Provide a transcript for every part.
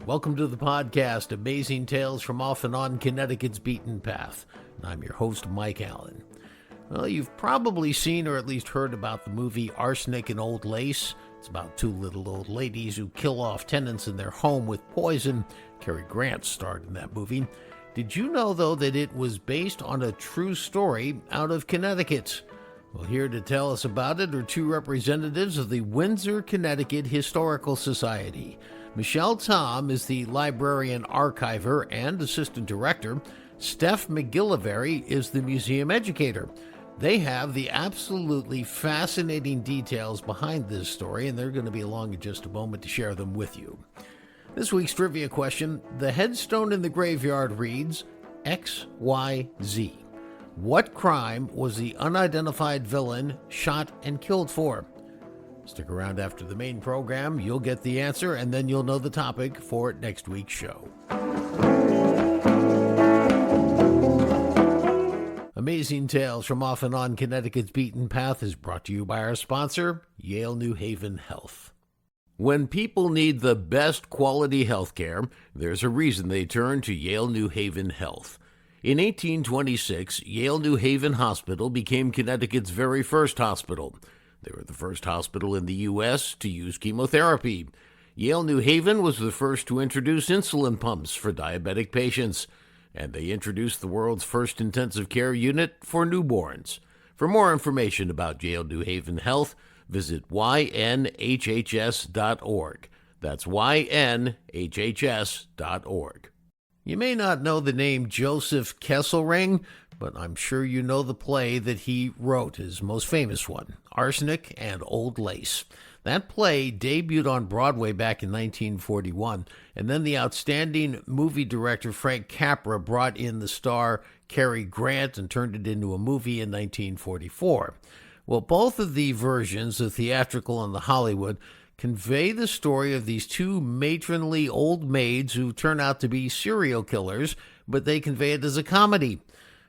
Welcome to the podcast, Amazing Tales from Off and On Connecticut's Beaten Path. And I'm your host, Mike Allen. Well, you've probably seen or at least heard about the movie Arsenic and Old Lace. It's about two little old ladies who kill off tenants in their home with poison. Cary Grant starred in that movie. Did you know, though, that it was based on a true story out of Connecticut? Well, here to tell us about it are two representatives of the Windsor, Connecticut Historical Society. Michelle Tom is the librarian archiver and assistant director. Steph MacGillivary is the museum educator. They have the absolutely fascinating details behind this story, and they're going to be along in just a moment to share them with you. This week's trivia question, the headstone in the graveyard reads XYZ. What crime was the unidentified villain shot and killed for? Stick around after the main program, you'll get the answer, and then you'll know the topic for next week's show. Amazing Tales from Off and On Connecticut's Beaten Path is brought to you by our sponsor, Yale New Haven Health. When people need the best quality health care, there's a reason they turn to Yale New Haven Health. In 1826, Yale New Haven Hospital became Connecticut's very first hospital. They were the first hospital in the U.S. to use chemotherapy. Yale New Haven was the first to introduce insulin pumps for diabetic patients, and they introduced the world's first intensive care unit for newborns. For more information about Yale New Haven Health, visit ynhhs.org. That's ynhhs.org. You may not know the name Joseph Kesselring, but I'm sure you know the play that he wrote, his most famous one, Arsenic and Old Lace. That play debuted on Broadway back in 1941, and then the outstanding movie director Frank Capra brought in the star Cary Grant and turned it into a movie in 1944. Well, both of the versions, the theatrical and the Hollywood, convey the story of these two matronly old maids who turn out to be serial killers, but they convey it as a comedy.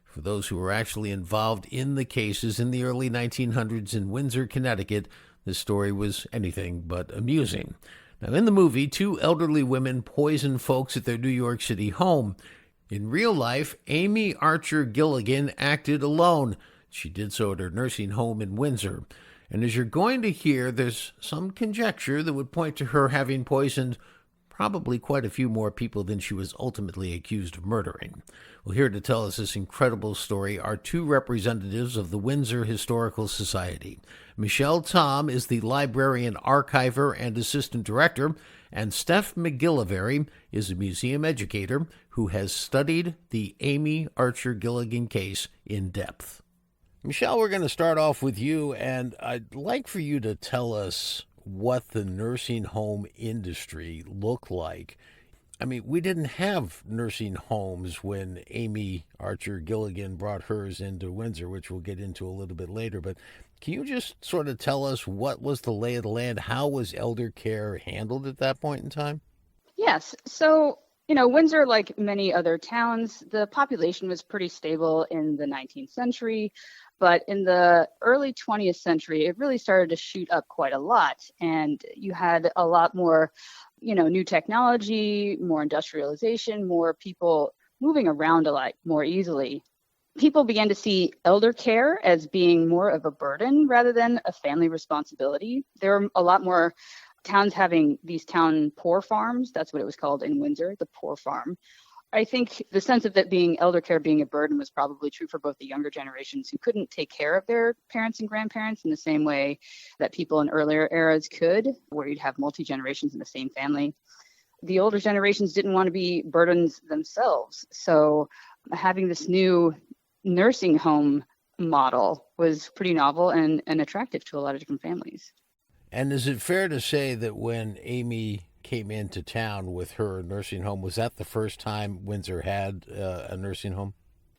For those who were actually involved in the cases in the early 1900s in Windsor, Connecticut, the story was anything but amusing. Now, in the movie, two elderly women poison folks at their New York City home. In real life, Amy Archer Gilligan acted alone. She did so at her nursing home in Windsor. And as you're going to hear, there's some conjecture that would point to her having poisoned probably quite a few more people than she was ultimately accused of murdering. Well, here to tell us this incredible story are two representatives of the Windsor Historical Society. Michelle Tom is the librarian archiver and assistant director, and Steph MacGillivary is a museum educator who has studied the Amy Archer Gilligan case in depth. Michelle, we're going to start off with you, and I'd like for you to tell us what the nursing home industry looked like. I mean, we didn't have nursing homes when Amy Archer Gilligan brought hers into Windsor, which we'll get into a little bit later. But can you just sort of tell us what was the lay of the land? How was elder care handled at that point in time? Yes. So, Windsor, like many other towns, the population was pretty stable in the 19th century. But in the early 20th century, it really started to shoot up quite a lot. And you had a lot more, new technology, more industrialization, more people moving around a lot more easily. People began to see elder care as being more of a burden rather than a family responsibility. There were a lot more towns having these town poor farms. That's what it was called in Windsor, the poor farm. I think the sense of that being elder care being a burden was probably true for both the younger generations who couldn't take care of their parents and grandparents in the same way that people in earlier eras could, where you'd have multi-generations in the same family. The older generations didn't want to be burdens themselves. So having this new nursing home model was pretty novel and attractive to a lot of different families. And is it fair to say that when Amy came into town with her nursing home, was that the first time Windsor had a nursing home?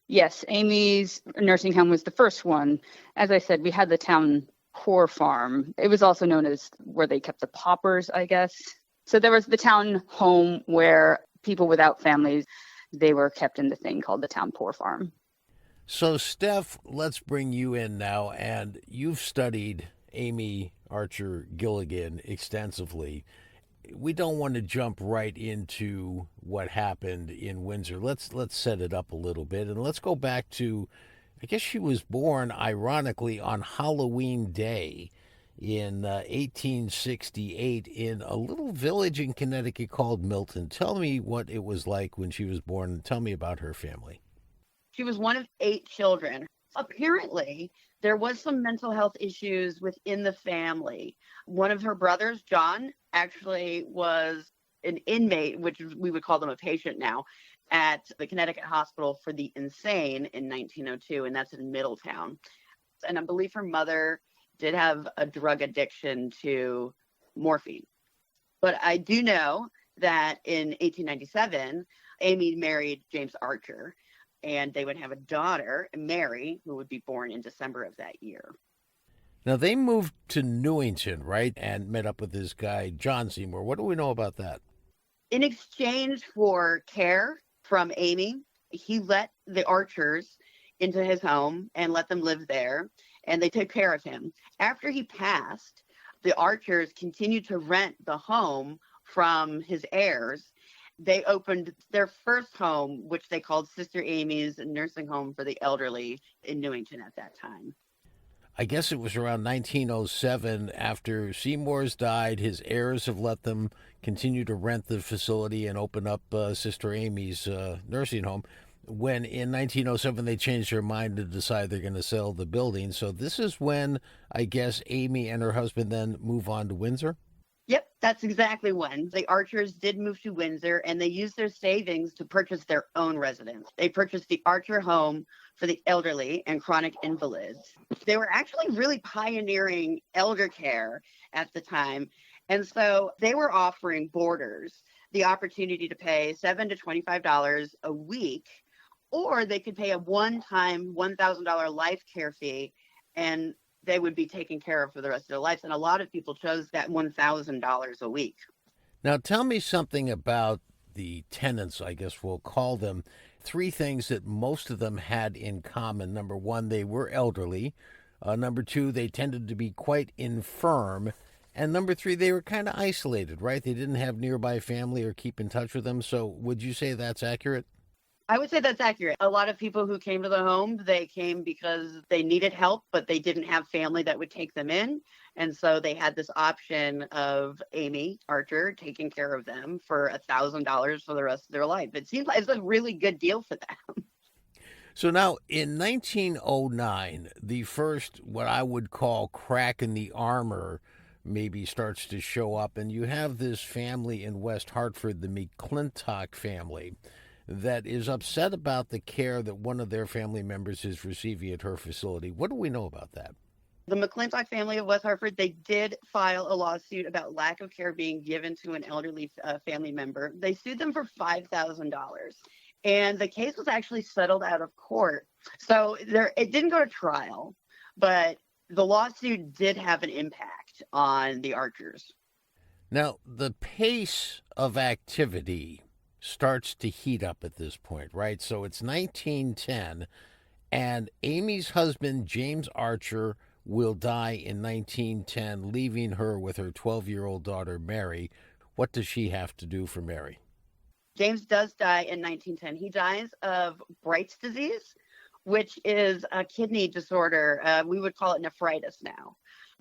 Yes, Amy's nursing home was the first one. As I said, we had the town poor farm. It was also known as where they kept the paupers, I guess. So there was the town home where people without families, they were kept in the thing called the town poor farm. So, Steph, let's bring you in now, and you've studied Amy Archer Gilligan extensively. we don't want to jump right into what happened in Windsor. Let's set it up a little bit, and let's go back to, I guess she was born ironically on Halloween Day in 1868 in a little village in Connecticut called Milton. Tell me what it was like when she was born, and tell me about her family. She was one of 8 children. Apparently, there was some mental health issues within the family. One of her brothers, John, actually was an inmate, which we would call them a patient now, at the Connecticut Hospital for the Insane in 1902, and that's in Middletown. And I believe her mother did have a drug addiction to morphine. But I do know that in 1897, Amy married James Archer, and they would have a daughter, Mary, who would be born in December of that year. Now, they moved to Newington, right, and met up with this guy, John Seymour. What do we know about that? In exchange for care from Amy, he let the Archers into his home and let them live there, and they took care of him. After he passed, the Archers continued to rent the home from his heirs. They opened their first home, which they called Sister Amy's Nursing Home for the Elderly in Newington at that time. I guess it was around 1907, after Seymour's died, his heirs have let them continue to rent the facility and open up Sister Amy's nursing home. When in 1907 they changed their mind to decide they're going to sell the building. So this is when, I guess, Amy and her husband then move on to Windsor? Yep, that's exactly when. The Archers did move to Windsor, and they used their savings to purchase their own residence. They purchased the Archer Home for the elderly and chronic invalids. They were actually really pioneering elder care at the time, and so they were offering boarders the opportunity to pay $7 to $25 a week, or they could pay a one-time $1,000 life care fee, and they would be taken care of for the rest of their lives. And a lot of people chose that $1,000 a week. Now, tell me something about the tenants, I guess we'll call them. 3 things that most of them had in common. Number 1, they were elderly. Number 2, they tended to be quite infirm. And number 3, they were kind of isolated, right? They didn't have nearby family or keep in touch with them. So would you say that's accurate? I would say that's accurate. A lot of people who came to the home, they came because they needed help, but they didn't have family that would take them in. And so they had this option of Amy Archer taking care of them for $1,000 for the rest of their life. It seems like it's a really good deal for them. So now in 1909, the first, what I would call crack in the armor, maybe starts to show up. And you have this family in West Hartford, the McClintock family, that is upset about the care that one of their family members is receiving at her facility. What do we know about that? The McClintock family of West Hartford, they did file a lawsuit about lack of care being given to an elderly family member. They sued them for $5,000. And the case was actually settled out of court. So it didn't go to trial, but the lawsuit did have an impact on the Archers. Now, the pace of activity starts to heat up at this point, right? So it's 1910, and Amy's husband, James Archer, will die in 1910, leaving her with her 12-year-old daughter, Mary. What does she have to do for Mary? James does die in 1910. He dies of Bright's disease, which is a kidney disorder. We would call it nephritis now.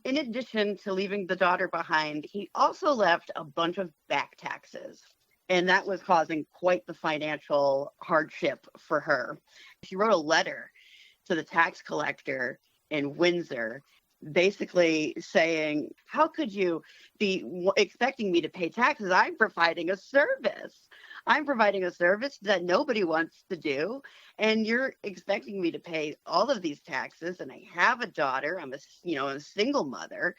In addition to leaving the daughter behind, he also left a bunch of back taxes. And that was causing quite the financial hardship for her. She wrote a letter to the tax collector in Windsor, basically saying, how could you be expecting me to pay taxes? I'm providing a service. I'm providing a service that nobody wants to do. And you're expecting me to pay all of these taxes. And I have a daughter. I'm a single mother.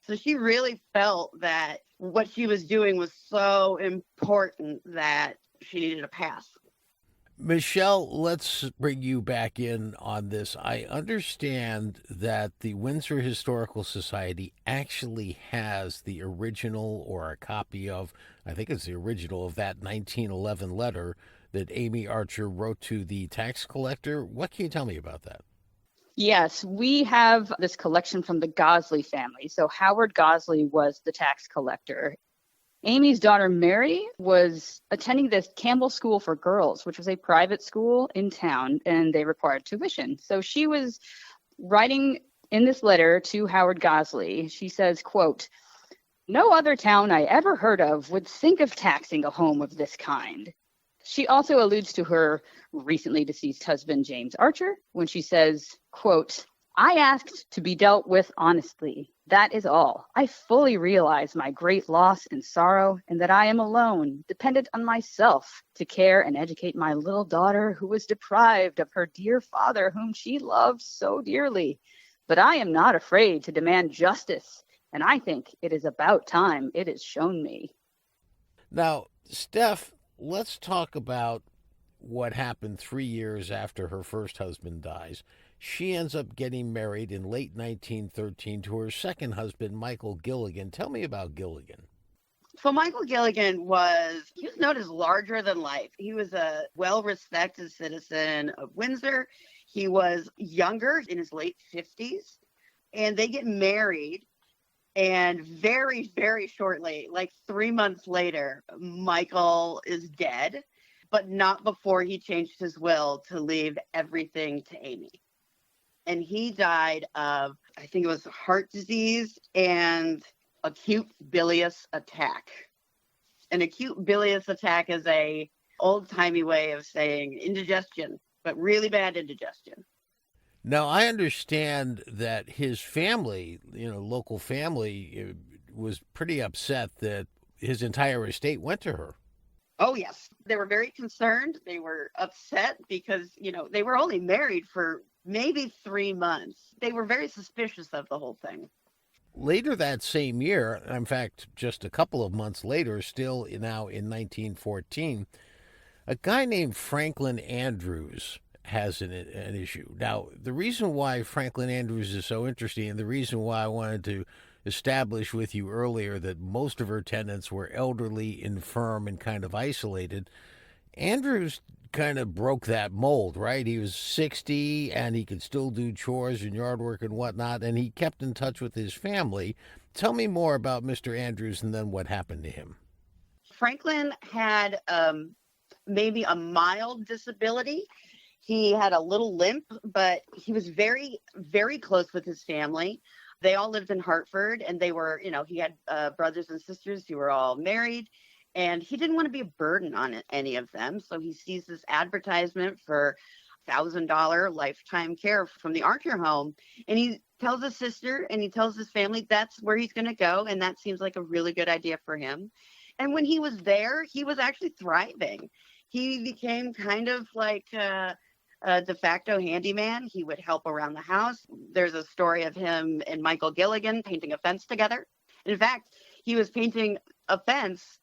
So she really felt that what she was doing was so important that she needed a pass. Michelle, let's bring you back in on this. I understand that the Windsor Historical Society actually has the original, or a copy of, I think it's the original of that 1911 letter that Amy Archer wrote to the tax collector. What can you tell me about that? Yes, we have this collection from the Gosley family. So Howard Gosley was the tax collector. Amy's daughter, Mary, was attending this Campbell School for Girls, which was a private school in town, and they required tuition. So she was writing in this letter to Howard Gosley. She says, quote, "No other town I ever heard of would think of taxing a home of this kind." She also alludes to her recently deceased husband, James Archer, when she says, quote, "I asked to be dealt with honestly. That is all. I fully realize my great loss and sorrow, and that I am alone, dependent on myself to care and educate my little daughter who was deprived of her dear father whom she loved so dearly. But I am not afraid to demand justice, and I think it is about time it is shown me." Now, Steph, let's talk about what happened 3 years after her first husband dies. She ends up getting married in late 1913 to her second husband, Michael Gilligan. Tell me about Gilligan. So Michael Gilligan was known as larger than life. He was a well-respected citizen of Windsor. He was younger, in his late 50s, and they get married. And very, very shortly, like 3 months later, Michael is dead, but not before he changed his will to leave everything to Amy. And he died of, I think it was heart disease and acute bilious attack. An acute bilious attack is a old-timey way of saying indigestion, but really bad indigestion. Now, I understand that his family, local family, was pretty upset that his entire estate went to her. Oh, yes. They were very concerned. They were upset because, they were only married for maybe 3 months. They were very suspicious of the whole thing. Later that same year, in fact, just a couple of months later, still now in 1914, a guy named Franklin Andrews has an issue. Now, the reason why Franklin Andrews is so interesting, and the reason why I wanted to establish with you earlier that most of her tenants were elderly, infirm, and kind of isolated, Andrews kind of broke that mold, right? He was 60 and he could still do chores and yard work and whatnot, and he kept in touch with his family. Tell me more about Mr. Andrews and then what happened to him. Franklin had maybe a mild disability. He had a little limp, but he was very, very close with his family. They all lived in Hartford, and they were, he had brothers and sisters who were all married, and he didn't want to be a burden on any of them. So he sees this advertisement for $1,000 lifetime care from the Archer home, and he tells his sister and he tells his family that's where he's going to go, and that seems like a really good idea for him. And when he was there, he was actually thriving. He became kind of like a de facto handyman. He would help around the house. There's a story of him and Michael Gilligan painting a fence together. In fact, he was painting a fence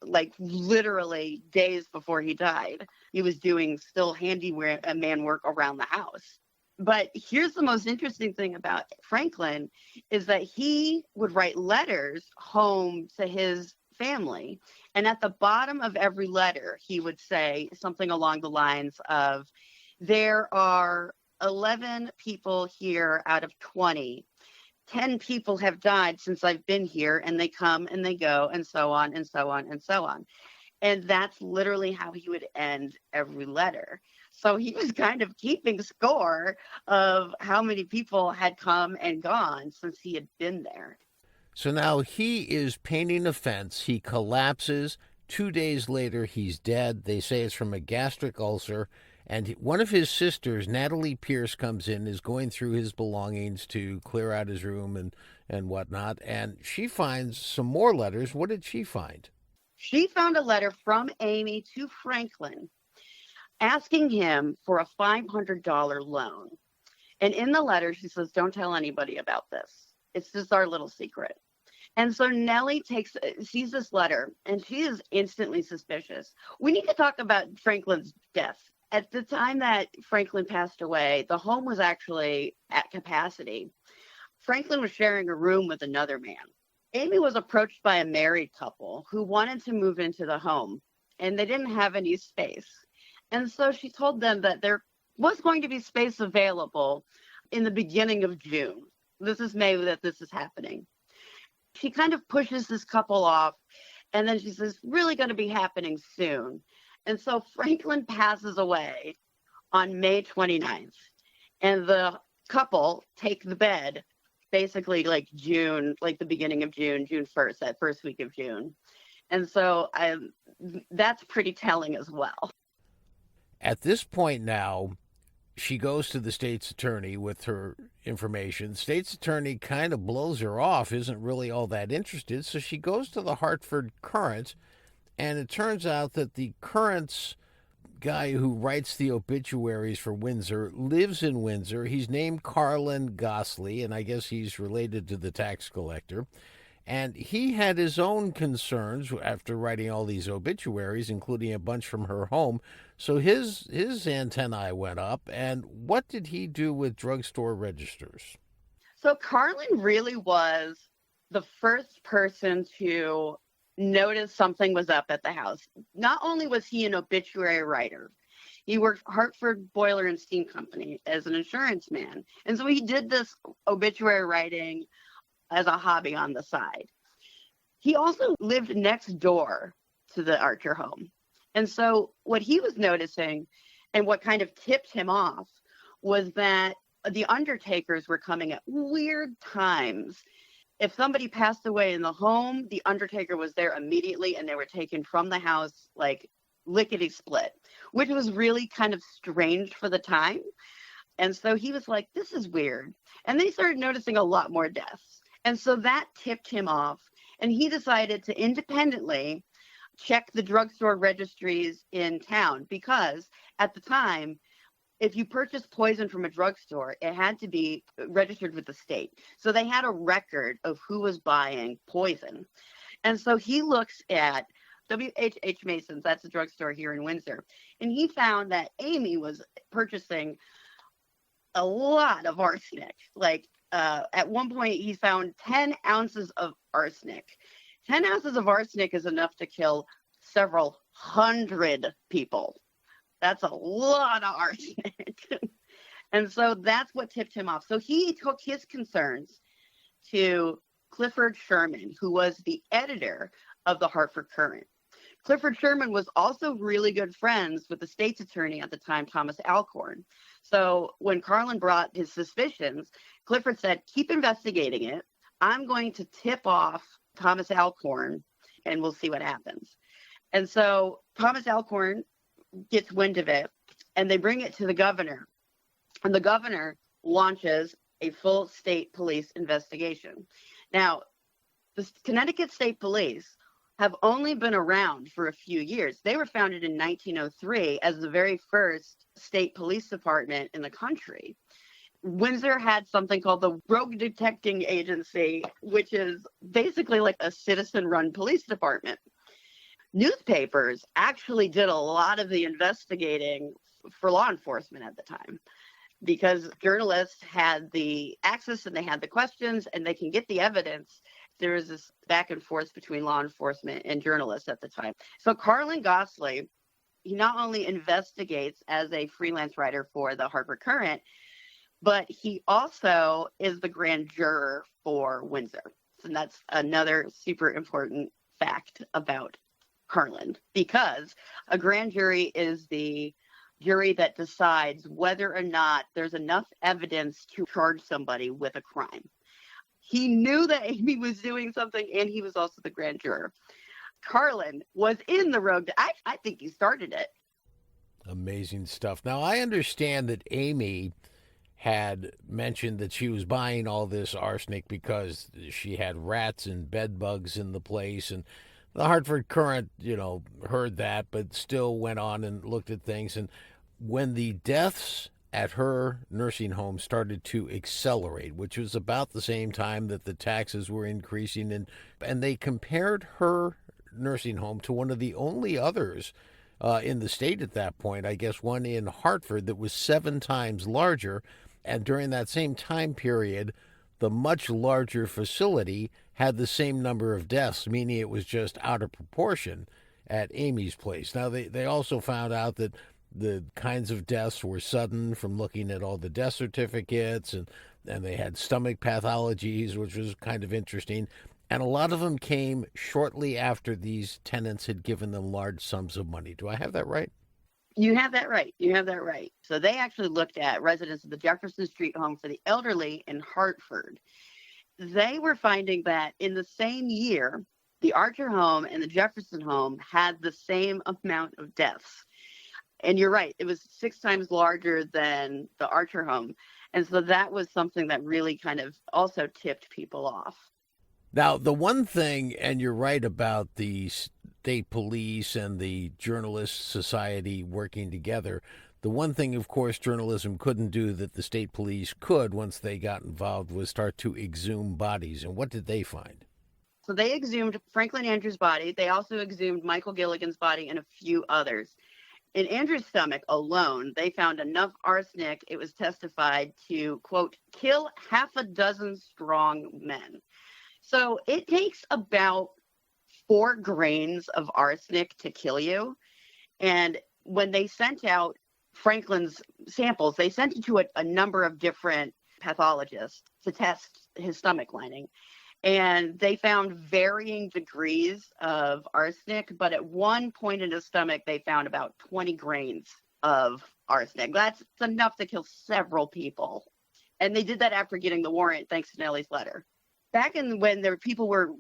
like literally days before he died. He was doing still handyman work around the house. But here's the most interesting thing about Franklin is that he would write letters home to his family. And at the bottom of every letter, he would say something along the lines of, there are 11 people here out of 20. 10 people have died since I've been here, and they come and they go, and so on and so on and so on. And that's literally how he would end every letter. So he was kind of keeping score of how many people had come and gone since he had been there. So now he is painting a fence. He collapses. 2 days later, he's dead. They say it's from a gastric ulcer. And one of his sisters, Natalie Pierce, comes in, is going through his belongings to clear out his room and whatnot. And she finds some more letters. What did she find? She found a letter from Amy to Franklin asking him for a $500 loan. And in the letter, she says, don't tell anybody about this. It's just our little secret. And so Nellie sees this letter, and she is instantly suspicious. We need to talk about Franklin's death. At the time that Franklin passed away, the home was actually at capacity. Franklin was sharing a room with another man. Amy was approached by a married couple who wanted to move into the home, and they didn't have any space. And so she told them that there was going to be space available in the beginning of June. This is May that this is happening. She kind of pushes this couple off And then she says, really going to be happening soon. And so Franklin passes away on May 29th. And the couple take the bed basically like June, like the beginning of June, June 1st, that first week of June. And so that's pretty telling as well. At this point now, she goes to the state's attorney with her information. State's attorney kind of blows her off, isn't really all that interested. So she goes to the Hartford Courant, and it turns out that the Courant's guy who writes the obituaries for Windsor lives in Windsor. He's named Carlin Gosley, and I guess he's related to the tax collector. And he had his own concerns after writing all these obituaries, including a bunch from her home. So his antennae went up. And what did he do with drugstore registers? So Carlin really was the first person to notice something was up at the house. Not only was he an obituary writer, he worked for Hartford Boiler and Steam Company as an insurance man. And so he did this obituary writing as a hobby on the side. He also lived next door to the Archer home. And so what he was noticing and what kind of tipped him off was that the undertakers were coming at weird times. If somebody passed away in the home, the undertaker was there immediately and they were taken from the house like lickety split, which was really kind of strange for the time. And so he was like, this is weird. And then he started noticing a lot more deaths. And so that tipped him off, and he decided to independently check the drugstore registries in town, because at the time, if you purchased poison from a drugstore, it had to be registered with the state. So they had a record of who was buying poison. And so he looks at W.H.H. Mason's, that's a drugstore here in Windsor, and he found that Amy was purchasing a lot of arsenic, like at one point, he found 10 ounces of arsenic. 10 ounces of arsenic is enough to kill several hundred people. That's a lot of arsenic. And so that's what tipped him off. So he took his concerns to Clifford Sherman, who was the editor of the Hartford Courant. Clifford Sherman was also really good friends with the state's attorney at the time, Thomas Alcorn. So when Carlin brought his suspicions, Clifford said, keep investigating it. I'm going to tip off Thomas Alcorn and we'll see what happens. And so Thomas Alcorn gets wind of it and they bring it to the governor. And the governor launches a full state police investigation. Now, the Connecticut State Police have only been around for a few years. They were founded in 1903 as the very first state police department in the country. Windsor had something called the Rogue Detecting Agency, which is basically like a citizen-run police department. Newspapers actually did a lot of the investigating for law enforcement at the time, because journalists had the access and they had the questions and they can get the evidence. There was this back and forth between law enforcement and journalists at the time. So Carlin Gosley, he not only investigates as a freelance writer for the Hartford Courant, but he also is the grand juror for Windsor. And that's another super important fact about Carlin, because a grand jury is the jury that decides whether or not there's enough evidence to charge somebody with a crime. He knew that Amy was doing something, and he was also the grand juror. Carlin was in the rogue. I think he started it. Amazing stuff. Now, I understand that Amy had mentioned that she was buying all this arsenic because she had rats and bed bugs in the place, and the Hartford Courant, heard that, but still went on and looked at things. And when the deaths at her nursing home started to accelerate, which was about the same time that the taxes were increasing, and they compared her nursing home to one of the only others in the state at that point, I guess one in Hartford that was 7 times larger. And during that same time period, the much larger facility had the same number of deaths, meaning it was just out of proportion at Amy's place. Now, they also found out that the kinds of deaths were sudden from looking at all the death certificates, and they had stomach pathologies, which was kind of interesting. And a lot of them came shortly after these tenants had given them large sums of money. Do I have that right? You have that right. You have that right. So they actually looked at residents of the Jefferson Street home for the elderly in Hartford. They were finding that in the same year, the Archer home and the Jefferson home had the same amount of deaths. And you're right, it was 6 times larger than the Archer home. And so that was something that really kind of also tipped people off. Now, the one thing, and you're right about the state police and the journalist society working together, the one thing, of course, journalism couldn't do that the state police could once they got involved was start to exhume bodies. And what did they find? So they exhumed Franklin Andrews' body. They also exhumed Michael Gilligan's body and a few others. In Andrews' stomach alone, they found enough arsenic, it was testified, to, quote, kill 6 strong men. So it takes about 4 grains of arsenic to kill you. And when they sent out Franklin's samples, they sent it to a number of different pathologists to test his stomach lining. And they found varying degrees of arsenic, but at one point in his stomach, they found about 20 grains of arsenic. That's enough to kill several people. And they did that after getting the warrant, thanks to Nellie's letter. Back when people were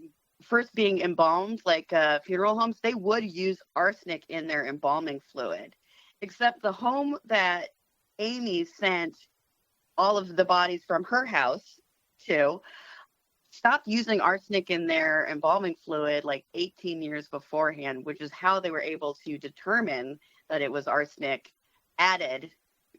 first being embalmed, like funeral homes, they would use arsenic in their embalming fluid. Except the home that Amy sent all of the bodies from her house to stopped using arsenic in their embalming fluid like 18 years beforehand, which is how they were able to determine that it was arsenic added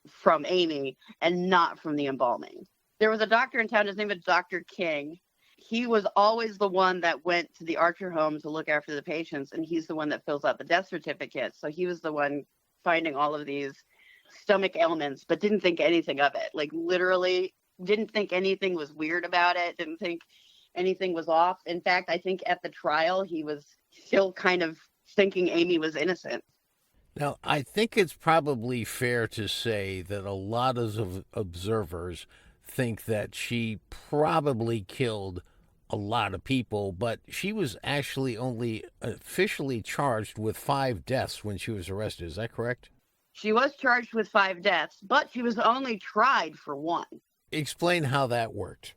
from Amy and not from the embalming. There was a doctor in town, his name was Dr. King. He was always the one that went to the Archer home to look after the patients, and he's the one that fills out the death certificate. So he was the one finding all of these stomach ailments, but didn't think anything of it. Like literally didn't think anything was weird about it, didn't think anything was off. In fact, I think at the trial, he was still kind of thinking Amy was innocent. Now, I think it's probably fair to say that a lot of observers think that she probably killed a lot of people, but she was actually only officially charged with 5 deaths when she was arrested. Is that correct? She was charged with 5 deaths, but she was only tried for 1. Explain how that worked.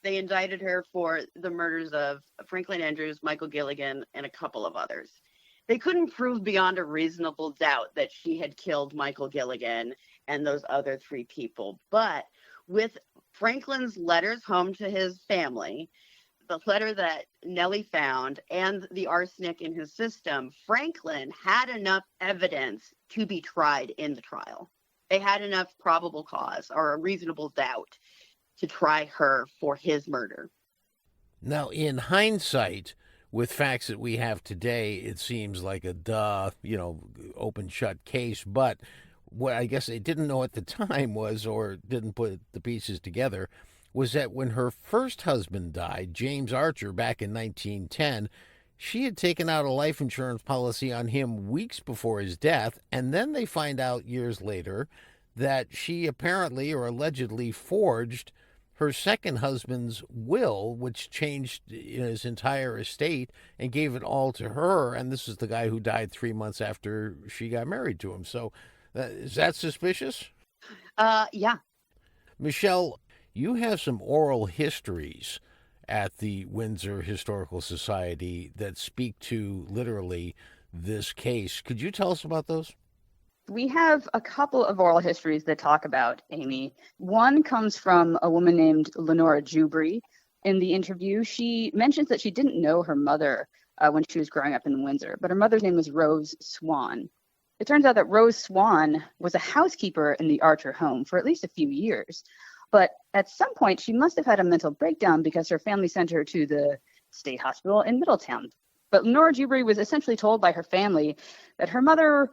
They indicted her for the murders of Franklin Andrews, Michael Gilligan, and a couple of others. They couldn't prove beyond a reasonable doubt that she had killed Michael Gilligan and those other 3 people. But with Franklin's letters home to his family, the letter that Nellie found, and the arsenic in his system, Franklin had enough evidence to be tried in the trial. They had enough probable cause or a reasonable doubt to try her for his murder. Now, in hindsight, with facts that we have today, it seems like a open shut case. But what I guess they didn't know at the time was, or didn't put the pieces together, was that when her first husband died, James Archer, back in 1910, she had taken out a life insurance policy on him weeks before his death. And then they find out years later that she apparently or allegedly forged her second husband's will, which changed his entire estate and gave it all to her. And this is the guy who died 3 months after she got married to him. So is that suspicious? Yeah. Michelle, you have some oral histories at the Windsor Historical Society that speak to literally this case. Could you tell us about those? We have a couple of oral histories that talk about Amy. One comes from a woman named Lenora Jubry. In the interview, she mentions that she didn't know her mother when she was growing up in Windsor, but her mother's name was Rose Swan. It turns out that Rose Swan was a housekeeper in the Archer home for at least a few years. But at some point, she must have had a mental breakdown because her family sent her to the state hospital in Middletown. But Lenora Jubry was essentially told by her family that her mother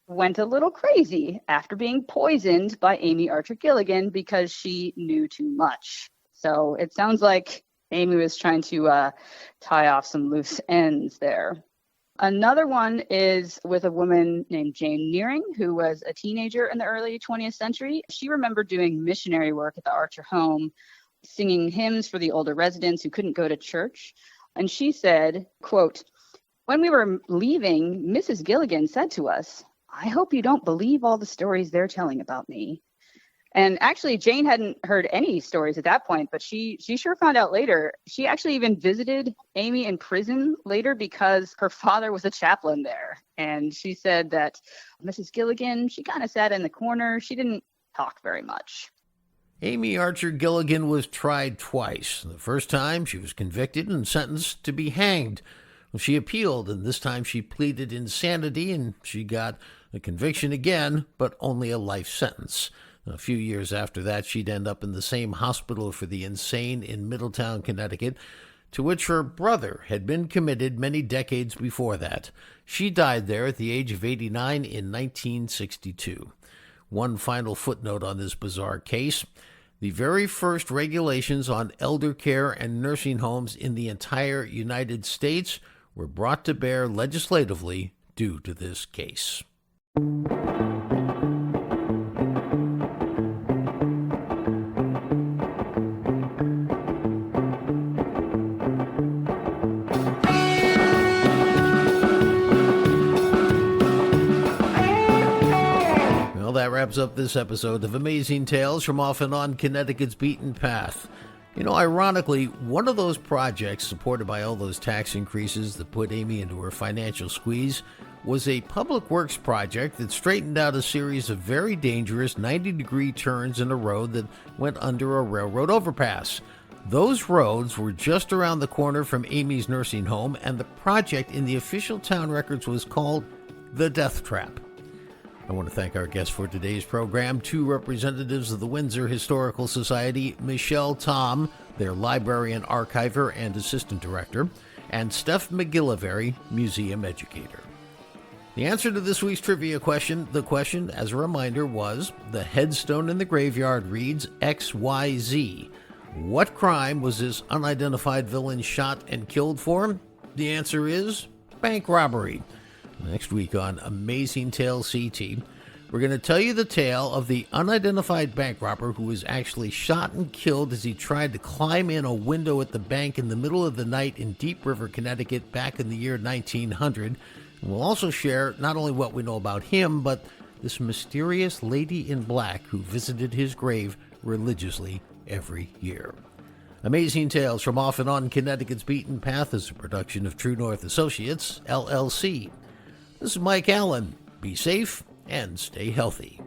went a little crazy after being poisoned by Amy Archer Gilligan because she knew too much. So it sounds like Amy was trying to tie off some loose ends there. Another one is with a woman named Jane Nearing, who was a teenager in the early 20th century. She remembered doing missionary work at the Archer home, singing hymns for the older residents who couldn't go to church. And she said, quote, "When we were leaving, Mrs. Gilligan said to us, 'I hope you don't believe all the stories they're telling about me.'" And actually, Jane hadn't heard any stories at that point, but she sure found out later. She actually even visited Amy in prison later because her father was a chaplain there. And she said that Mrs. Gilligan, she kind of sat in the corner. She didn't talk very much. Amy Archer Gilligan was tried twice. The first time, she was convicted and sentenced to be hanged. Well, she appealed, and this time she pleaded insanity, and she got a conviction again, but only a life sentence. A few years after that, she'd end up in the same hospital for the insane in Middletown, Connecticut, to which her brother had been committed many decades before that. She died there at the age of 89 in 1962. One final footnote on this bizarre case: the very first regulations on elder care and nursing homes in the entire United States were brought to bear legislatively due to this case. That wraps up this episode of Amazing Tales from Off and On Connecticut's Beaten Path. You know, ironically, one of those projects supported by all those tax increases that put Amy into her financial squeeze was a public works project that straightened out a series of very dangerous 90-degree turns in a road that went under a railroad overpass. Those roads were just around the corner from Amy's nursing home, and the project in the official town records was called the Death Trap. I want to thank our guests for today's program, two representatives of the Windsor Historical Society, Michelle Tom, their librarian, archiver, and assistant director, and Steph MacGillivary, museum educator. The answer to this week's trivia question, the question, as a reminder, was, the headstone in the graveyard reads XYZ. What crime was this unidentified villain shot and killed for? The answer is bank robbery. Next week on Amazing Tales CT, we're going to tell you the tale of the unidentified bank robber who was actually shot and killed as he tried to climb in a window at the bank in the middle of the night in Deep River, Connecticut, back in the year 1900. And we'll also share not only what we know about him, but this mysterious lady in black who visited his grave religiously every year. Amazing Tales from Off and On Connecticut's Beaten Path is a production of True North Associates, LLC. This is Mike Allen. Be safe and stay healthy.